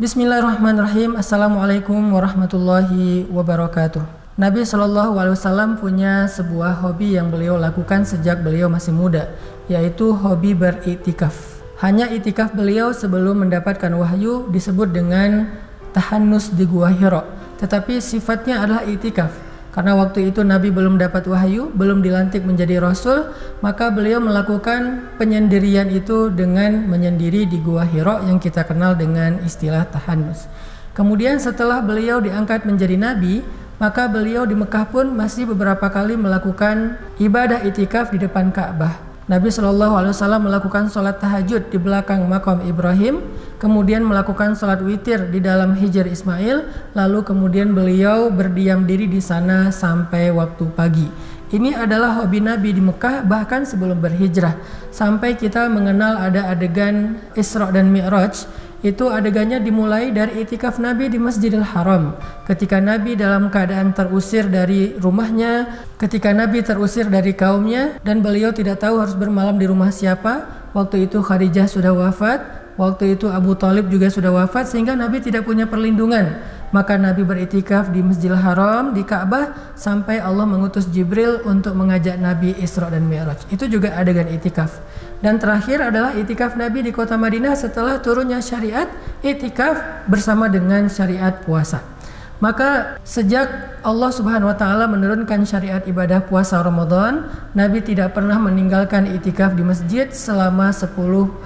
Bismillahirrahmanirrahim. Assalamualaikum warahmatullahi wabarakatuh. Nabi SAW punya sebuah hobi yang beliau lakukan sejak beliau masih muda, yaitu hobi beriktikaf. Hanya iktikaf beliau sebelum mendapatkan wahyu disebut dengan tahannus di Gua Hira, tetapi sifatnya adalah iktikaf. Karena waktu itu Nabi belum dapat wahyu, belum dilantik menjadi Rasul, maka beliau melakukan penyendirian itu dengan menyendiri di Gua Hira yang kita kenal dengan istilah tahannus. Kemudian setelah beliau diangkat menjadi Nabi, maka beliau di Mekah pun masih beberapa kali melakukan ibadah iktikaf di depan Ka'bah. Nabi SAW melakukan sholat tahajud di belakang makam Ibrahim, kemudian melakukan sholat witir di dalam Hijr Ismail, lalu kemudian beliau berdiam diri di sana sampai waktu pagi. Ini adalah hobi Nabi di Mekah bahkan sebelum berhijrah, sampai kita mengenal ada adegan Isra dan Mi'raj. Itu adegannya dimulai dari iktikaf Nabi di Masjidil Haram. Ketika Nabi dalam keadaan terusir dari rumahnya, ketika Nabi terusir dari kaumnya, dan beliau tidak tahu harus bermalam di rumah siapa. Waktu itu Khadijah sudah wafat, waktu itu Abu Thalib juga sudah wafat, sehingga Nabi tidak punya perlindungan. Maka Nabi beriktikaf di Masjidil Haram, di Ka'bah, sampai Allah mengutus Jibril untuk mengajak Nabi Isra dan Mi'raj. Itu juga adegan iktikaf. Dan terakhir adalah iktikaf Nabi di kota Madinah setelah turunnya syariat iktikaf bersama dengan syariat puasa. Maka sejak Allah Subhanahu wa taala menurunkan syariat ibadah puasa Ramadan, Nabi tidak pernah meninggalkan iktikaf di masjid selama 10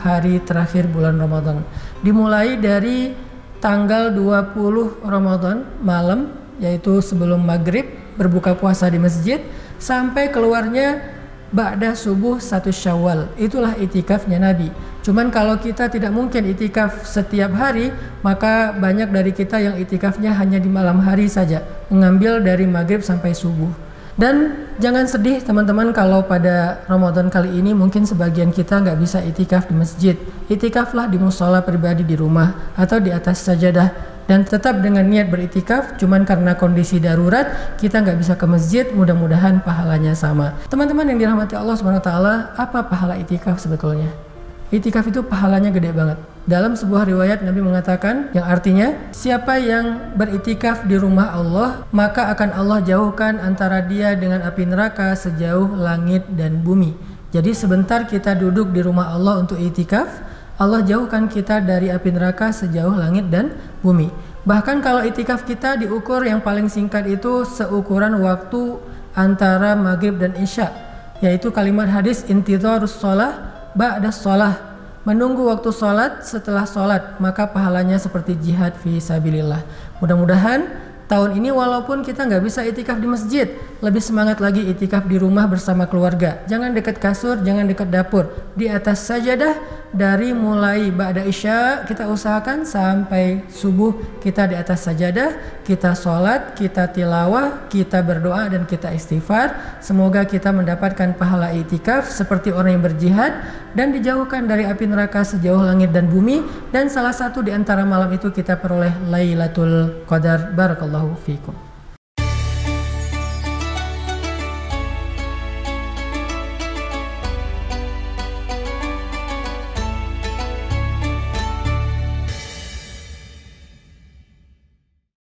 hari terakhir bulan Ramadan. Dimulai dari tanggal 20 Ramadan malam, yaitu sebelum maghrib berbuka puasa di masjid, sampai keluarnya ba'da subuh 1 Syawal. Itulah iktikafnya Nabi. Cuman kalau kita tidak mungkin iktikaf setiap hari, maka banyak dari kita yang iktikafnya hanya di malam hari saja, mengambil dari maghrib sampai subuh. Dan jangan sedih teman-teman kalau pada Ramadan kali ini mungkin sebagian kita nggak bisa iktikaf di masjid. Iktikaflah di musola pribadi di rumah atau di atas sajadah. Dan tetap dengan niat beriktikaf, cuman karena kondisi darurat kita nggak bisa ke masjid, mudah-mudahan pahalanya sama. Teman-teman yang dirahmati Allah SWT, apa pahala iktikaf sebetulnya? Iktikaf itu pahalanya gede banget. Dalam sebuah riwayat Nabi mengatakan, yang artinya siapa yang beriktikaf di rumah Allah, maka akan Allah jauhkan antara dia dengan api neraka sejauh langit dan bumi. Jadi sebentar kita duduk di rumah Allah untuk iktikaf, Allah jauhkan kita dari api neraka sejauh langit dan bumi. Bahkan kalau iktikaf kita diukur yang paling singkat itu seukuran waktu antara maghrib dan isya, yaitu kalimat hadis intidharus shalah ba'da shalah, menunggu waktu sholat setelah sholat, maka pahalanya seperti jihad fi sabilillah. Mudah-mudahan tahun ini walaupun kita nggak bisa iktikaf di masjid, lebih semangat lagi iktikaf di rumah bersama keluarga. Jangan dekat kasur, jangan dekat dapur, di atas sajadah. Dari mulai ba'da isya kita usahakan sampai subuh kita di atas sajadah, kita sholat, kita tilawah, kita berdoa dan kita istighfar. Semoga kita mendapatkan pahala iktikaf seperti orang yang berjihad dan dijauhkan dari api neraka sejauh langit dan bumi. Dan salah satu di antara malam itu kita peroleh Lailatul Qadar. Barakallahu fiikum.